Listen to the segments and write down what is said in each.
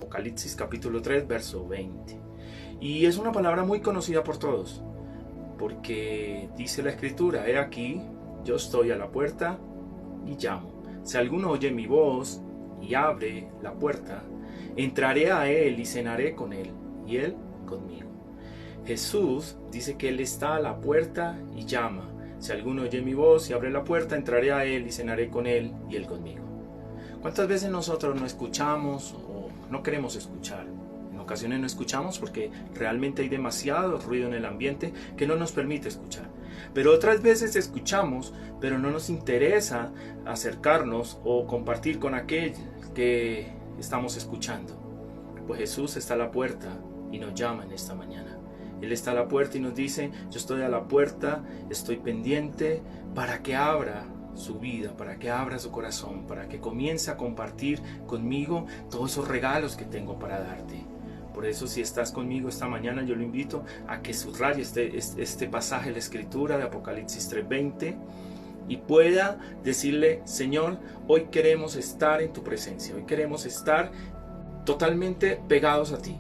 Apocalipsis capítulo 3, verso 20. Y es una palabra muy conocida por todos, porque dice la Escritura: he aquí, yo estoy a la puerta y llamo. Si alguno oye mi voz y abre la puerta, entraré a él y cenaré con él, y él conmigo. Jesús dice que Él está a la puerta y llama. Si alguno oye mi voz y abre la puerta, entraré a Él y cenaré con Él y Él conmigo. ¿Cuántas veces nosotros no escuchamos o no queremos escuchar? En ocasiones no escuchamos porque realmente hay demasiado ruido en el ambiente que no nos permite escuchar. Pero otras veces escuchamos, pero no nos interesa acercarnos o compartir con aquel que estamos escuchando. Pues Jesús está a la puerta y nos llama en esta mañana. Él está a la puerta y nos dice: yo estoy a la puerta, estoy pendiente para que abra su vida, para que abra su corazón, para que comience a compartir conmigo todos esos regalos que tengo para darte. Por eso, si estás conmigo esta mañana, yo lo invito a que subraye este pasaje de la Escritura de Apocalipsis 3:20 y pueda decirle: Señor, hoy queremos estar en tu presencia, hoy queremos estar totalmente pegados a ti.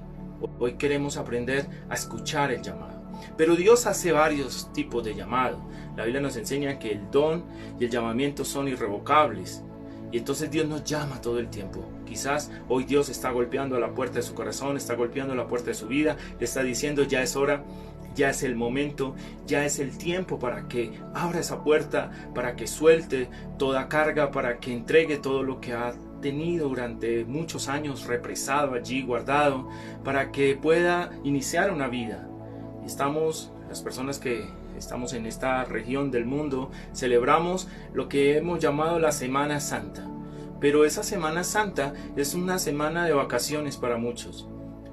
Hoy queremos aprender a escuchar el llamado. Pero Dios hace varios tipos de llamado. La Biblia nos enseña que el don y el llamamiento son irrevocables. Y entonces Dios nos llama todo el tiempo. Quizás hoy Dios está golpeando a la puerta de su corazón, está golpeando a la puerta de su vida, le está diciendo: ya es hora, ya es el momento, ya es el tiempo para que abra esa puerta, para que suelte toda carga, para que entregue todo lo que ha tenido durante muchos años represado allí, guardado, para que pueda iniciar una vida. Estamos, las personas que estamos en esta región del mundo, celebramos lo que hemos llamado la Semana Santa. Pero esa Semana Santa es una semana de vacaciones para muchos.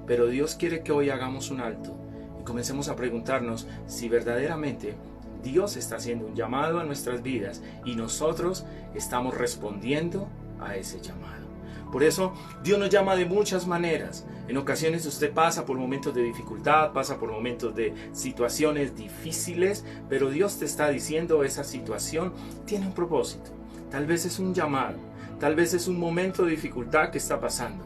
Pero Dios quiere que hoy hagamos un alto y comencemos a preguntarnos si verdaderamente Dios está haciendo un llamado a nuestras vidas y nosotros estamos respondiendo a ese llamado. Por eso Dios nos llama de muchas maneras. En ocasiones usted pasa por momentos de dificultad, pasa por momentos de situaciones difíciles, pero Dios te está diciendo: esa situación tiene un propósito. Tal vez es un llamado, tal vez es un momento de dificultad que está pasando.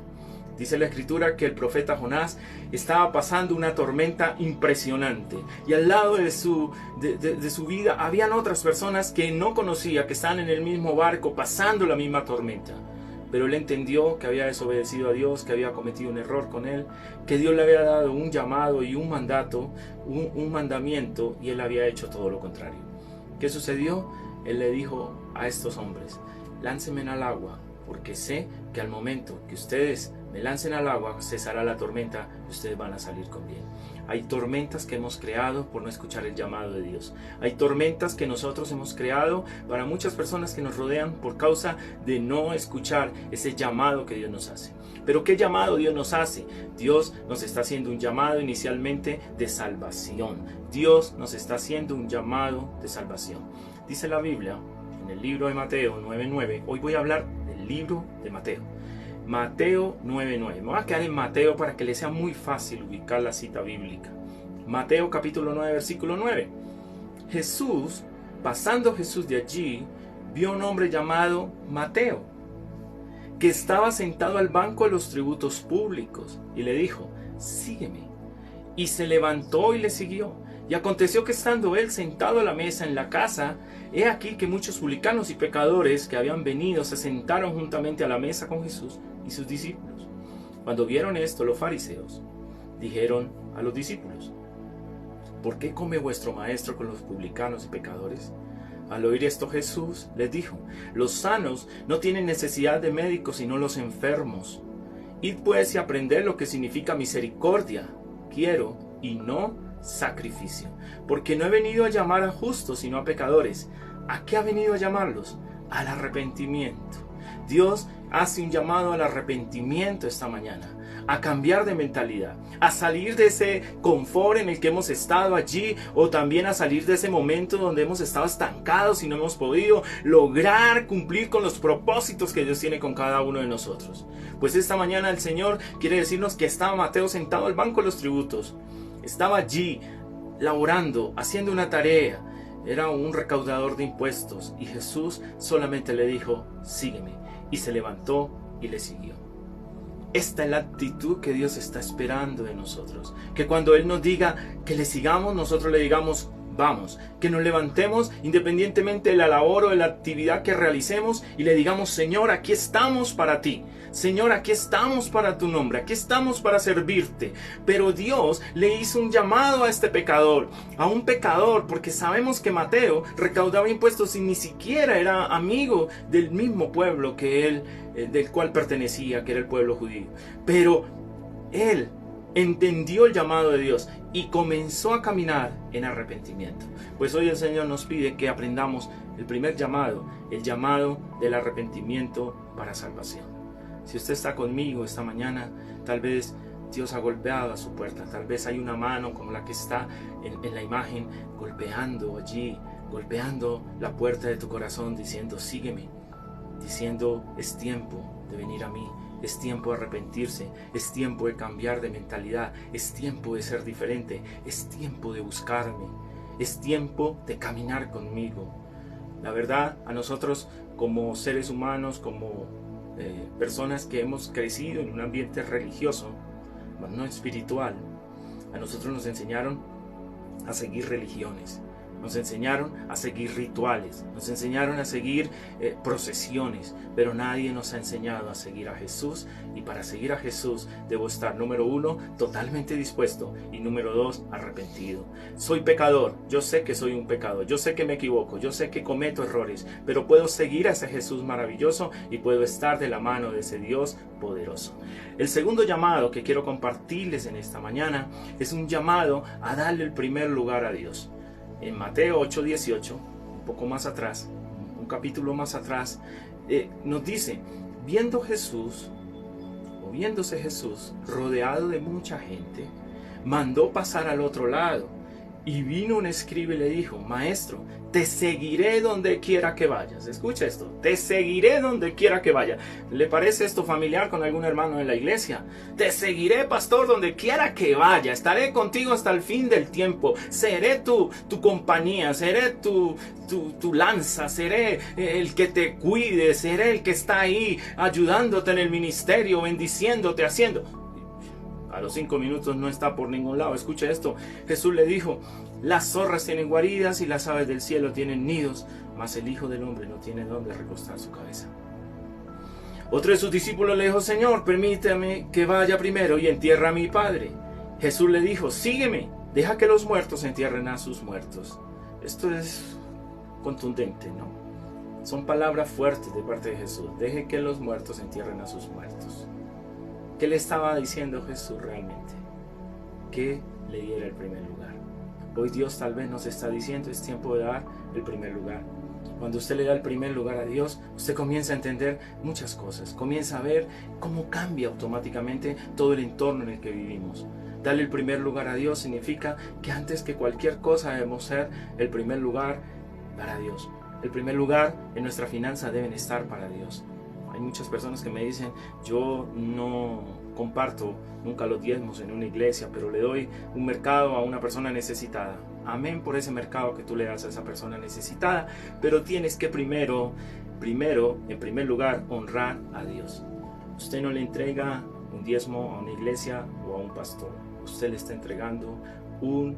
Dice la Escritura que el profeta Jonás estaba pasando una tormenta impresionante y al lado de su vida habían otras personas que no conocía, que estaban en el mismo barco pasando la misma tormenta. Pero él entendió que había desobedecido a Dios, que había cometido un error con él, que Dios le había dado un llamado y un mandato, un mandamiento, y él había hecho todo lo contrario. ¿Qué sucedió? Él le dijo a estos hombres: láncenme al agua, porque sé que al momento que ustedes me lancen al agua, cesará la tormenta y ustedes van a salir con bien. Hay tormentas que hemos creado por no escuchar el llamado de Dios. Hay tormentas que nosotros hemos creado para muchas personas que nos rodean por causa de no escuchar ese llamado que Dios nos hace. Pero ¿qué llamado Dios nos hace? Dios nos está haciendo un llamado inicialmente de salvación. Dios nos está haciendo un llamado de salvación. Dice la Biblia en el libro de Mateo 9:9. Hoy voy a hablar del libro de Mateo. Mateo 9:9. Me voy a quedar en Mateo para que le sea muy fácil ubicar la cita bíblica. Mateo capítulo 9, versículo 9. Pasando Jesús de allí, vio a un hombre llamado Mateo, que estaba sentado al banco de los tributos públicos, y le dijo: sígueme. Y se levantó y le siguió. Y aconteció que estando él sentado a la mesa en la casa, he aquí que muchos publicanos y pecadores que habían venido se sentaron juntamente a la mesa con Jesús y sus discípulos. Cuando vieron esto, los fariseos dijeron a los discípulos: ¿por qué come vuestro maestro con los publicanos y pecadores? Al oír esto, Jesús les dijo: los sanos no tienen necesidad de médicos, sino los enfermos. Id pues y aprended lo que significa misericordia, quiero, y no sacrificio, porque no he venido a llamar a justos, sino a pecadores. ¿A qué ha venido a llamarlos? Al arrepentimiento. Dios hace un llamado al arrepentimiento esta mañana, a cambiar de mentalidad, a salir de ese confort en el que hemos estado allí, o también a salir de ese momento donde hemos estado estancados y no hemos podido lograr cumplir con los propósitos que Dios tiene con cada uno de nosotros. Pues esta mañana el Señor quiere decirnos que estaba Mateo sentado al banco de los tributos. Estaba allí laborando, haciendo una tarea. Era un recaudador de impuestos y Jesús solamente le dijo: sígueme. Y se levantó y le siguió. Esta es la actitud que Dios está esperando de nosotros. Que cuando Él nos diga que le sigamos, nosotros le digamos, vamos. Que nos levantemos independientemente de la labor o de la actividad que realicemos y le digamos, Señor, aquí estamos para ti. Señor, aquí estamos para tu nombre, aquí estamos para servirte. Pero Dios le hizo un llamado a este pecador, a un pecador, porque sabemos que Mateo recaudaba impuestos y ni siquiera era amigo del mismo pueblo que él, del cual pertenecía, que era el pueblo judío. Pero él entendió el llamado de Dios y comenzó a caminar en arrepentimiento. Pues hoy el Señor nos pide que aprendamos el primer llamado, el llamado del arrepentimiento para salvación. Si usted está conmigo esta mañana, tal vez Dios ha golpeado a su puerta, tal vez hay una mano como la que está en la imagen golpeando allí, golpeando la puerta de tu corazón diciendo sígueme, diciendo es tiempo de venir a mí, es tiempo de arrepentirse, es tiempo de cambiar de mentalidad, es tiempo de ser diferente, es tiempo de buscarme, es tiempo de caminar conmigo. La verdad, a nosotros como seres humanos, como personas que hemos crecido en un ambiente religioso, no espiritual, a nosotros nos enseñaron a seguir religiones, nos enseñaron a seguir rituales, nos enseñaron a seguir procesiones, pero nadie nos ha enseñado a seguir a Jesús. Y para seguir a Jesús debo estar, número 1, totalmente dispuesto, y número 2, arrepentido. Soy pecador, yo sé que soy un pecador, yo sé que me equivoco, yo sé que cometo errores, pero puedo seguir a ese Jesús maravilloso y puedo estar de la mano de ese Dios poderoso. El segundo llamado que quiero compartirles en esta mañana es un llamado a darle el primer lugar a Dios. En Mateo 8:18, un poco más atrás, un capítulo más atrás, nos dice, viéndose Jesús rodeado de mucha gente, mandó pasar al otro lado, y vino un escriba y le dijo, Maestro, te seguiré donde quiera que vayas. Escucha esto, te seguiré donde quiera que vaya. ¿Le parece esto familiar con algún hermano en la iglesia? Te seguiré, pastor, donde quiera que vaya. Estaré contigo hasta el fin del tiempo. Seré tu compañía, seré tu lanza, seré el que te cuide, seré el que está ahí ayudándote en el ministerio, bendiciéndote, haciendo... A los 5 minutos no está por ningún lado. Escucha esto. Jesús le dijo, las zorras tienen guaridas y las aves del cielo tienen nidos, mas el Hijo del Hombre no tiene dónde recostar su cabeza. Otro de sus discípulos le dijo, Señor, permítame que vaya primero y entierre a mi Padre. Jesús le dijo, sígueme, deja que los muertos entierren a sus muertos. Esto es contundente, ¿no? Son palabras fuertes de parte de Jesús. Deje que los muertos entierren a sus muertos. ¿Qué le estaba diciendo Jesús realmente? Que le diera el primer lugar. Hoy Dios tal vez nos está diciendo, es tiempo de dar el primer lugar. Cuando usted le da el primer lugar a Dios, usted comienza a entender muchas cosas. Comienza a ver cómo cambia automáticamente todo el entorno en el que vivimos. Darle el primer lugar a Dios significa que antes que cualquier cosa debemos ser el primer lugar para Dios. El primer lugar en nuestra finanza deben estar para Dios. Hay muchas personas que me dicen, yo no comparto nunca los diezmos en una iglesia, pero le doy un mercado a una persona necesitada. Amén por ese mercado que tú le das a esa persona necesitada, pero tienes que primero, en primer lugar, honrar a Dios. Usted no le entrega un diezmo a una iglesia o a un pastor. Usted le está entregando un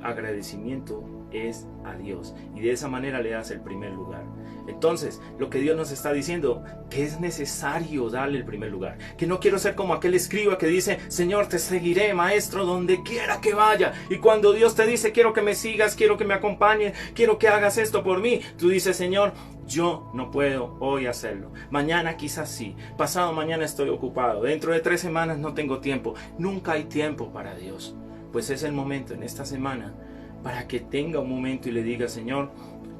agradecimiento es a Dios, y de esa manera le das el primer lugar. Entonces, lo que Dios nos está diciendo, que es necesario darle el primer lugar, que no quiero ser como aquel escriba que dice, Señor, te seguiré, Maestro, donde quiera que vaya, y cuando Dios te dice, quiero que me sigas, quiero que me acompañes, quiero que hagas esto por mí, tú dices, Señor, yo no puedo hoy hacerlo, mañana quizás sí, pasado mañana estoy ocupado, dentro de 3 semanas no tengo tiempo. Nunca hay tiempo para Dios. Pues es el momento en esta semana para que tenga un momento y le diga, Señor,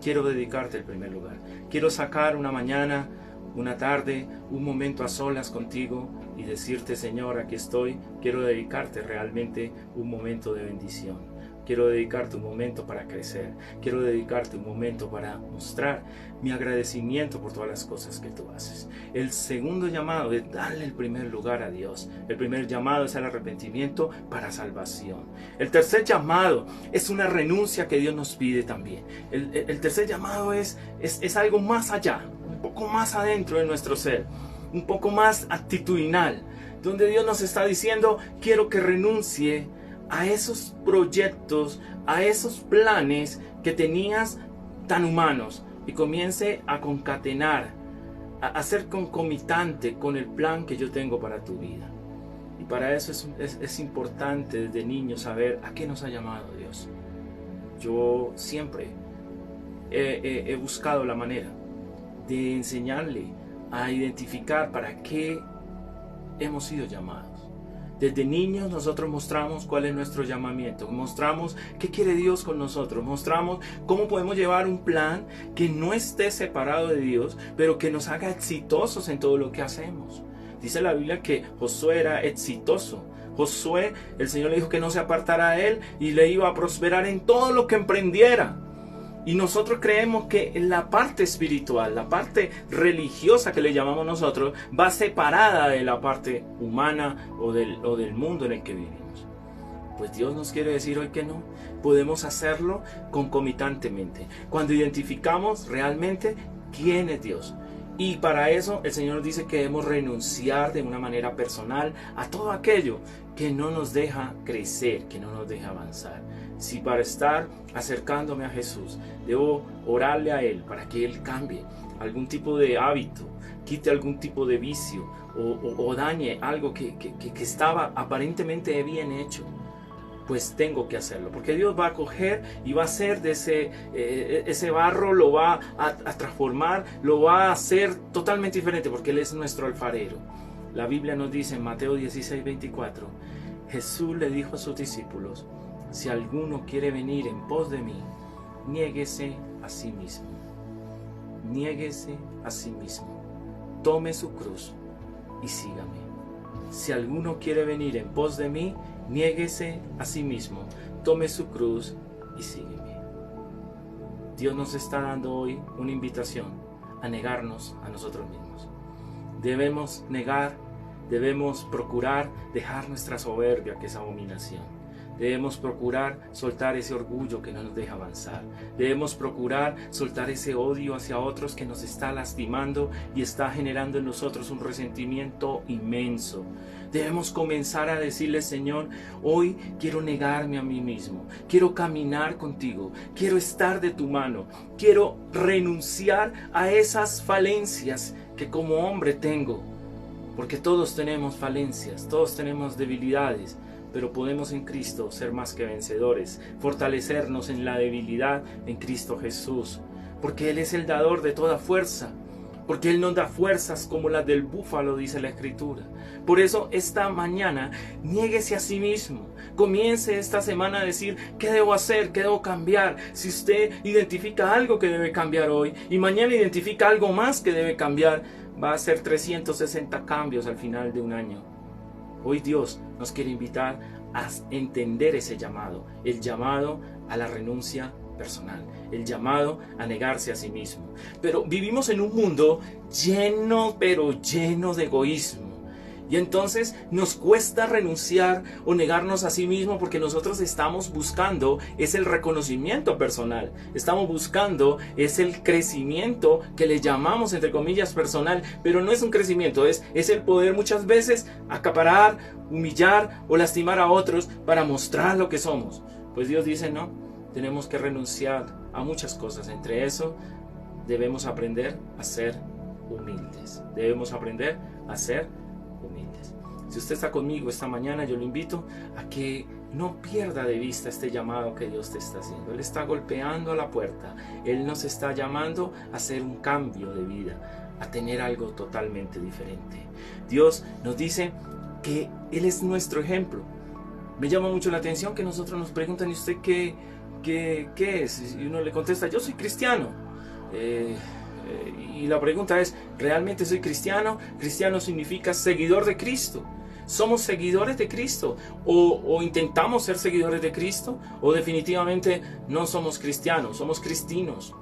quiero dedicarte el primer lugar. Quiero sacar una mañana, una tarde, un momento a solas contigo y decirte, Señor, aquí estoy. Quiero dedicarte realmente un momento de bendición. Quiero dedicarte un momento para crecer. Quiero dedicarte un momento para mostrar mi agradecimiento por todas las cosas que tú haces. El segundo llamado es darle el primer lugar a Dios. El primer llamado es el arrepentimiento para salvación. El tercer llamado es una renuncia que Dios nos pide también. El tercer llamado es algo más allá, un poco más adentro de nuestro ser, un poco más actitudinal. donde Dios nos está diciendo, quiero que renuncie a esos proyectos, a esos planes que tenías tan humanos y comience a concatenar, a ser concomitante con el plan que yo tengo para tu vida. Y para eso es importante desde niños saber a qué nos ha llamado Dios. Yo siempre he buscado la manera de enseñarle a identificar para qué hemos sido llamados. Desde niños nosotros mostramos cuál es nuestro llamamiento, mostramos qué quiere Dios con nosotros, mostramos cómo podemos llevar un plan que no esté separado de Dios, pero que nos haga exitosos en todo lo que hacemos. Dice la Biblia que Josué era exitoso. Josué, el Señor le dijo que no se apartara de él y le iba a prosperar en todo lo que emprendiera. Y nosotros creemos que la parte espiritual, la parte religiosa que le llamamos nosotros, va separada de la parte humana o del mundo en el que vivimos. Pues Dios nos quiere decir hoy que no. Podemos hacerlo concomitantemente. Cuando identificamos realmente quién es Dios. Y para eso el Señor dice que debemos renunciar de una manera personal a todo aquello que no nos deja crecer, que no nos deja avanzar. Si para estar acercándome a Jesús debo orarle a Él para que Él cambie algún tipo de hábito, quite algún tipo de vicio o dañe algo que estaba aparentemente bien hecho, pues tengo que hacerlo, porque Dios va a coger y va a hacer de ese barro, lo va a transformar, lo va a hacer totalmente diferente, porque Él es nuestro alfarero. La Biblia nos dice en Mateo 16:24, Jesús le dijo a sus discípulos, si alguno quiere venir en pos de mí, niéguese a sí mismo. Niéguese a sí mismo. Tome su cruz y sígame. Si alguno quiere venir en pos de mí, niéguese a sí mismo. Tome su cruz y sígueme. Dios nos está dando hoy una invitación a negarnos a nosotros mismos. Debemos negar, debemos procurar dejar nuestra soberbia, que es abominación. Debemos procurar soltar ese orgullo que no nos deja avanzar. Debemos procurar soltar ese odio hacia otros que nos está lastimando y está generando en nosotros un resentimiento inmenso. Debemos comenzar a decirle, Señor, hoy quiero negarme a mí mismo. Quiero caminar contigo. Quiero estar de tu mano. Quiero renunciar a esas falencias que como hombre tengo. Porque todos tenemos falencias, todos tenemos debilidades. Pero podemos en Cristo ser más que vencedores, fortalecernos en la debilidad en Cristo Jesús, porque Él es el dador de toda fuerza, porque Él nos da fuerzas como las del búfalo, dice la Escritura. Por eso esta mañana, niéguese a sí mismo, comience esta semana a decir, ¿qué debo hacer? ¿Qué debo cambiar? Si usted identifica algo que debe cambiar hoy, y mañana identifica algo más que debe cambiar, va a ser 360 cambios al final de un año. Hoy Dios nos quiere invitar a entender ese llamado, el llamado a la renuncia personal, el llamado a negarse a sí mismo. Pero vivimos en un mundo lleno de egoísmo. Y entonces nos cuesta renunciar o negarnos a sí mismo porque nosotros estamos buscando es el reconocimiento personal. Estamos buscando es el crecimiento que le llamamos entre comillas personal, pero no es un crecimiento, es el poder muchas veces acaparar, humillar o lastimar a otros para mostrar lo que somos. Pues Dios dice no, tenemos que renunciar a muchas cosas. Entre eso debemos aprender a ser humildes. Debemos aprender a ser humildes. Si usted está conmigo esta mañana, yo lo invito a que no pierda de vista este llamado que Dios te está haciendo. Él está golpeando a la puerta. Él nos está llamando a hacer un cambio de vida, a tener algo totalmente diferente. Dios nos dice que Él es nuestro ejemplo. Me llama mucho la atención que nosotros nos preguntan, ¿y usted qué es? Y uno le contesta, yo soy cristiano. Y la pregunta es, ¿realmente soy cristiano? Cristiano significa seguidor de Cristo. ¿Somos seguidores de Cristo? ¿O intentamos ser seguidores de Cristo? ¿O definitivamente no somos cristianos, somos cristinos?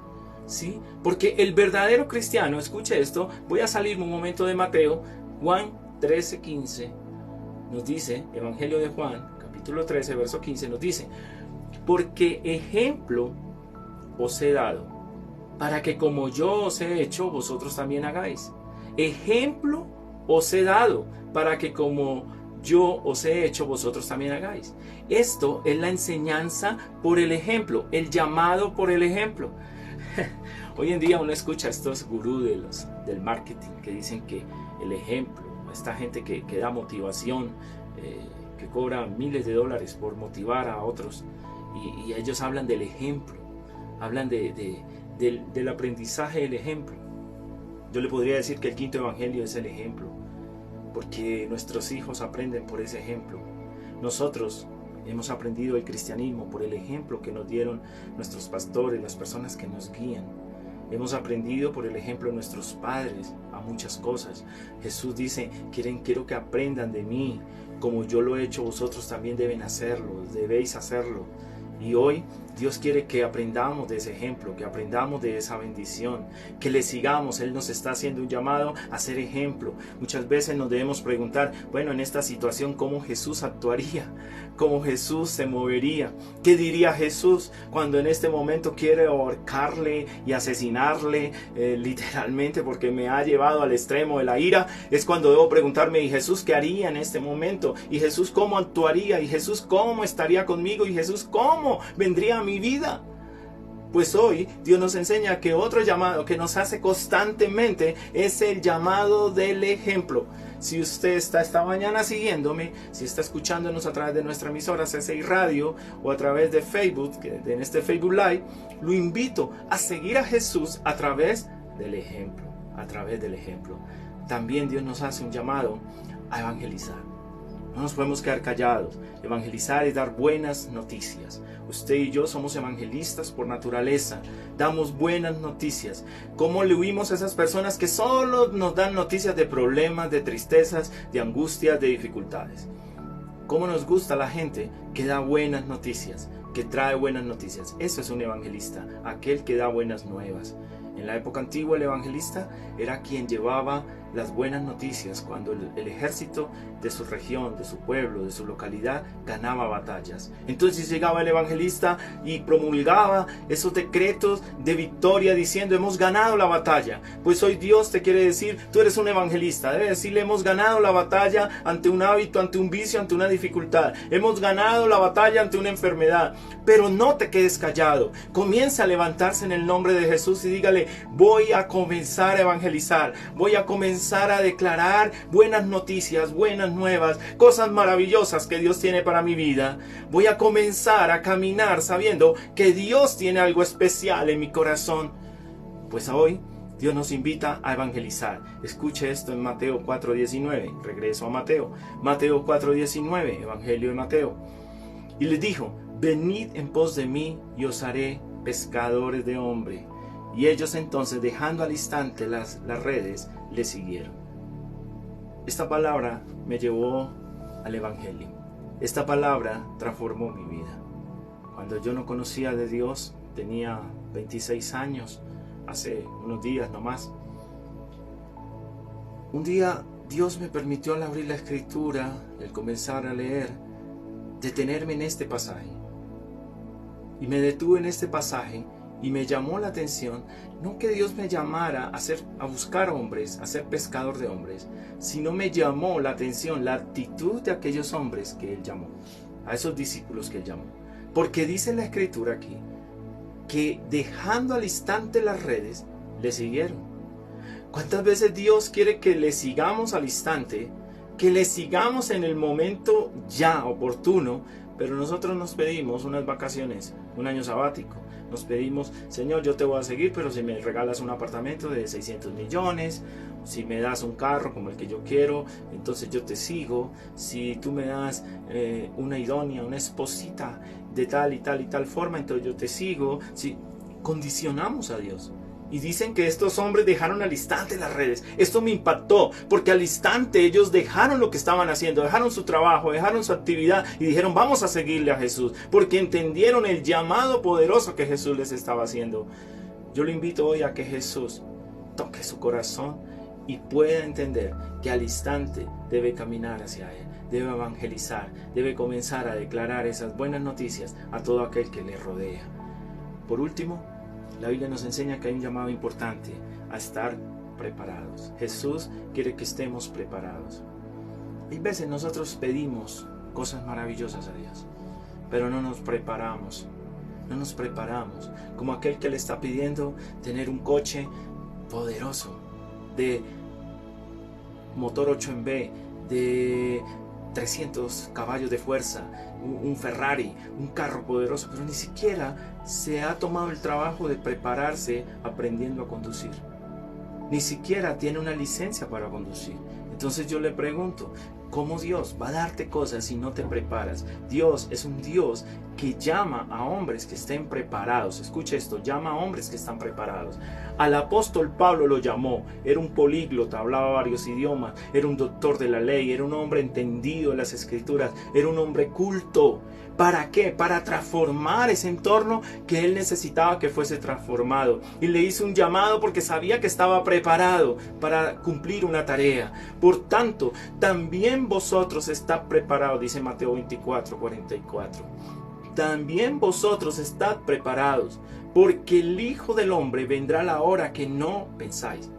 ¿Sí? Porque el verdadero cristiano, escuche esto, voy a salirme un momento de Mateo, Juan 13:15, nos dice, Evangelio de Juan, capítulo 13, verso 15, nos dice, porque ejemplo os he dado, para que como yo os he hecho, vosotros también hagáis. Ejemplo os he dado, para que como yo os he hecho, vosotros también hagáis. Esto es la enseñanza por el ejemplo, el llamado por el ejemplo. Hoy en día uno escucha a estos gurús del marketing que dicen que el ejemplo, esta gente que da motivación, que cobra miles de dólares por motivar a otros, y ellos hablan del ejemplo, hablan del aprendizaje del ejemplo. Yo le podría decir que el quinto evangelio es el ejemplo, porque nuestros hijos aprenden por ese ejemplo. Nosotros hemos aprendido el cristianismo por el ejemplo que nos dieron nuestros pastores, las personas que nos guían. Hemos aprendido por el ejemplo de nuestros padres a muchas cosas. Jesús dice, quiero que aprendan de mí, como yo lo he hecho, vosotros también deben hacerlo, debéis hacerlo. Y hoy Dios quiere que aprendamos de ese ejemplo, que aprendamos de esa bendición, que le sigamos. Él nos está haciendo un llamado a ser ejemplo. Muchas veces nos debemos preguntar, bueno, en esta situación, ¿cómo Jesús actuaría? ¿Cómo Jesús se movería? ¿Qué diría Jesús cuando en este momento quiere ahorcarle y asesinarle literalmente porque me ha llevado al extremo de la ira? Es cuando debo preguntarme, ¿y Jesús qué haría en este momento? ¿Y Jesús cómo actuaría? ¿Y Jesús cómo estaría conmigo? ¿Y Jesús cómo vendría a mi vida? Pues hoy Dios nos enseña que otro llamado que nos hace constantemente es el llamado del ejemplo. Si usted está esta mañana siguiéndome, si está escuchándonos a través de nuestra emisora CCI Radio o a través de Facebook, en este Facebook Live, lo invito a seguir a Jesús a través del ejemplo, a través del ejemplo. También Dios nos hace un llamado a evangelizar. No nos podemos quedar callados. Evangelizar es dar buenas noticias. Usted y yo somos evangelistas por naturaleza. Damos buenas noticias. ¿Cómo le huimos a esas personas que solo nos dan noticias de problemas, de tristezas, de angustias, de dificultades? ¿Cómo nos gusta la gente que da buenas noticias, que trae buenas noticias? Eso es un evangelista, aquel que da buenas nuevas. En la época antigua el evangelista era quien llevaba las buenas noticias cuando el ejército de su región, de su pueblo, de su localidad ganaba batallas. Entonces llegaba el evangelista y promulgaba esos decretos de victoria diciendo, hemos ganado la batalla. Pues hoy Dios te quiere decir, tú eres un evangelista, debe decirle, hemos ganado la batalla ante un hábito, ante un vicio, ante una dificultad. Hemos ganado la batalla ante una enfermedad. Pero no te quedes callado, comienza a levantarse en el nombre de Jesús y dígale, voy a comenzar a evangelizar, voy a comenzar a declarar buenas noticias, buenas nuevas, cosas maravillosas que Dios tiene para mi vida. Voy a comenzar a caminar sabiendo que Dios tiene algo especial en mi corazón. Pues hoy Dios nos invita a evangelizar. Escuche esto en Mateo 4:19. Regreso a Mateo. Mateo 4:19, Evangelio de Mateo. Y les dijo, venid en pos de mí y os haré pescadores de hombre. Y ellos entonces, dejando al instante las redes, le siguieron. Esta palabra me llevó al Evangelio. Esta palabra transformó mi vida. Cuando yo no conocía de Dios, tenía 26 años, hace unos días nomás. Un día Dios me permitió, al abrir la Escritura, el comenzar a leer, detenerme en este pasaje. Y me detuve en este pasaje y me llamó la atención, no que Dios me llamara a buscar hombres, a ser pescador de hombres, sino me llamó la atención la actitud de aquellos hombres que Él llamó, a esos discípulos que Él llamó. Porque dice la Escritura aquí, que dejando al instante las redes, le siguieron. ¿Cuántas veces Dios quiere que le sigamos al instante, que le sigamos en el momento ya oportuno, pero nosotros nos pedimos unas vacaciones, un año sabático? Nos pedimos, Señor, yo te voy a seguir, pero si me regalas un apartamento de 600 millones, si me das un carro como el que yo quiero, entonces yo te sigo. Si tú me das una idónea, una esposita de tal y tal y tal forma, entonces yo te sigo. Si condicionamos a Dios. Y dicen que estos hombres dejaron al instante las redes. Esto me impactó, porque al instante ellos dejaron lo que estaban haciendo, dejaron su trabajo, dejaron su actividad y dijeron, vamos a seguirle a Jesús, porque entendieron el llamado poderoso que Jesús les estaba haciendo. Yo lo invito hoy a que Jesús toque su corazón y pueda entender que al instante debe caminar hacia Él, debe evangelizar, debe comenzar a declarar esas buenas noticias a todo aquel que le rodea. Por último, la Biblia nos enseña que hay un llamado importante a estar preparados. Jesús quiere que estemos preparados. Hay veces nosotros pedimos cosas maravillosas a Dios, pero no nos preparamos. No nos preparamos. Como aquel que le está pidiendo tener un coche poderoso, de motor 8 en B, de 300 caballos de fuerza, un Ferrari, un carro poderoso, pero ni siquiera se ha tomado el trabajo de prepararse aprendiendo a conducir. Ni siquiera tiene una licencia para conducir. Entonces yo le pregunto, ¿cómo Dios va a darte cosas si no te preparas? Dios es un Dios que llama a hombres que estén preparados. Escucha esto, llama a hombres que están preparados. Al apóstol Pablo lo llamó, era un políglota, hablaba varios idiomas, era un doctor de la ley, era un hombre entendido en las escrituras, era un hombre culto. ¿Para qué? Para transformar ese entorno que él necesitaba que fuese transformado. Y le hizo un llamado porque sabía que estaba preparado para cumplir una tarea. Por tanto, también vosotros estáis preparados, dice Mateo 24, 44. También vosotros estad preparados, porque el Hijo del Hombre vendrá a la hora que no pensáis.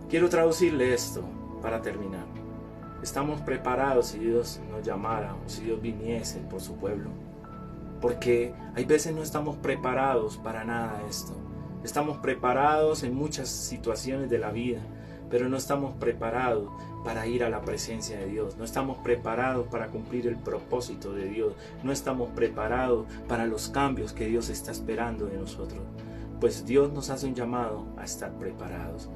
Quiero traducirle esto para terminar. Estamos preparados si Dios nos llamara o si Dios viniese por su pueblo. Porque hay veces no estamos preparados para nada de esto. Estamos preparados en muchas situaciones de la vida, pero no estamos preparados para ir a la presencia de Dios. No estamos preparados para cumplir el propósito de Dios. No estamos preparados para los cambios que Dios está esperando de nosotros. Pues Dios nos hace un llamado a estar preparados.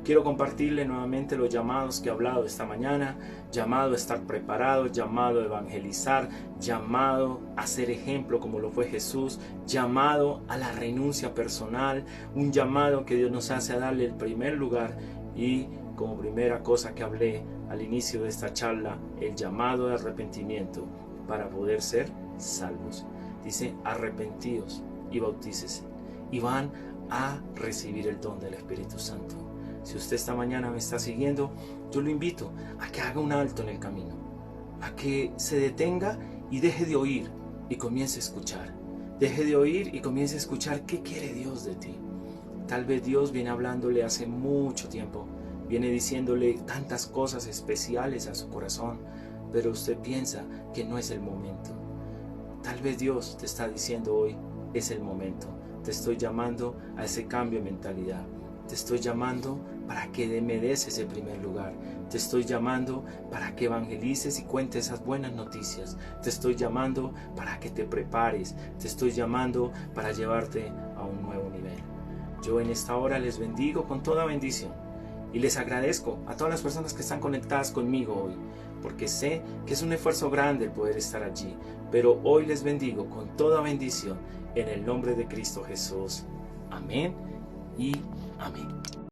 Quiero compartirle nuevamente los llamados que he hablado esta mañana. Llamado a estar preparado, llamado a evangelizar, llamado a ser ejemplo como lo fue Jesús, llamado a la renuncia personal, un llamado que Dios nos hace a darle el primer lugar y como primera cosa que hablé al inicio de esta charla, el llamado de arrepentimiento para poder ser salvos. Dice, arrepentíos y bautícese y van a recibir el don del Espíritu Santo. Si usted esta mañana me está siguiendo, yo lo invito a que haga un alto en el camino, a que se detenga y deje de oír y comience a escuchar. Deje de oír y comience a escuchar qué quiere Dios de ti. Tal vez Dios viene hablándole hace mucho tiempo, viene diciéndole tantas cosas especiales a su corazón, pero usted piensa que no es el momento. Tal vez Dios te está diciendo hoy, es el momento. Te estoy llamando a ese cambio de mentalidad. Te estoy llamando para que me des ese primer lugar. Te estoy llamando para que evangelices y cuentes esas buenas noticias. Te estoy llamando para que te prepares. Te estoy llamando para llevarte a un nuevo nivel. Yo en esta hora les bendigo con toda bendición. Y les agradezco a todas las personas que están conectadas conmigo hoy. Porque sé que es un esfuerzo grande el poder estar allí. Pero hoy les bendigo con toda bendición en el nombre de Cristo Jesús. Amén y amén.